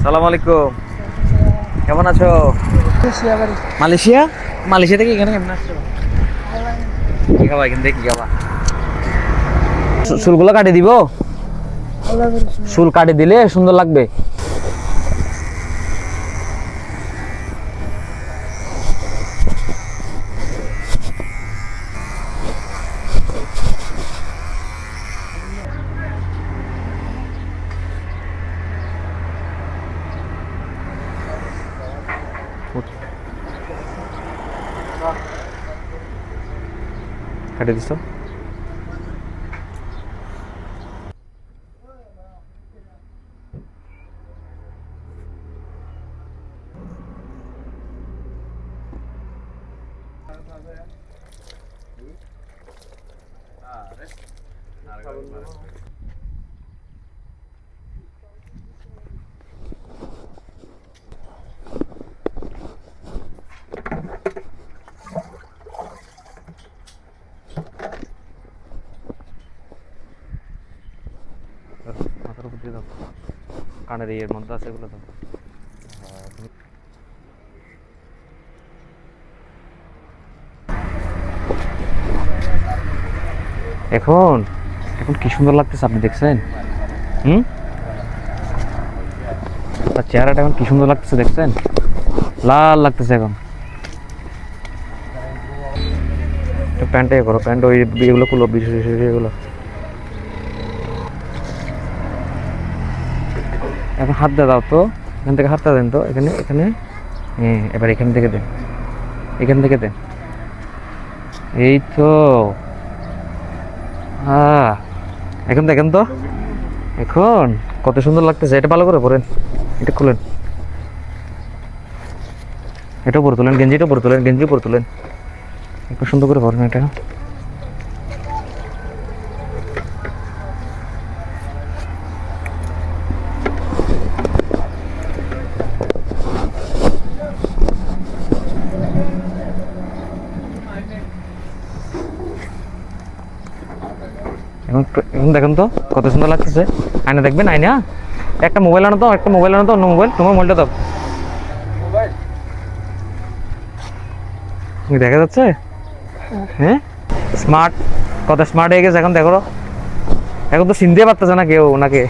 সালাম আলাইকুম, কেমন আছো? মালয়েশিয়া? মালয়েশিয়া থেকে এখানে কেমন আসছো? কি খাবা এখান থেকে, কি খাবা? চুলগুলো কাটে দিব? চুল কাটে দিলে সুন্দর লাগবে। কাটে দিছো? মাথার উপর দিয়ে দাও, কানের ইয়ের মধ্যে আছে এগুলো দাও। এখন এখন কি সুন্দর লাগতেছে, আপনি দেখছেন? তার চেহারাটা এখন কি সুন্দর লাগতেছে, দেখছেন? লাল লাগতেছে এখন। প্যান্টে করো, প্যান্ট ওই এগুলো খুলো, বিশেষ এগুলো। এখন হাত দিয়ে দাও তো, এখান থেকে হাতটা দেন তো, এখানে এখানে। হ্যাঁ, এবার এখান থেকে দেন, এখান থেকে দেন। এই তো, হ্যাঁ, এখন দেখেন তো, এখন কত সুন্দর লাগতেছে। এটা ভালো করে পরেন, এটা খুলেন, এটা পরে তোলেন, গেঞ্জিটা পরে তোলেন, গেঞ্জি পরে তোলেন, একটু সুন্দর করে পরেন এটা। এখন এখন দেখেন তো কত সুন্দর লাগতেছে। আয়না দেখবেন, আয়না। একটা মোবাইল আনো তো, একটা মোবাইল আনো তো, অন্য মোবাইল, তোমার মোবাইলটা দাও। দেখা যাচ্ছে? হ্যাঁ, স্মার্ট, কত স্মার্ট হয়ে গেছে এখন, দেখো। এখন তো চিনতে পারতেছে না কেউ ওনাকে।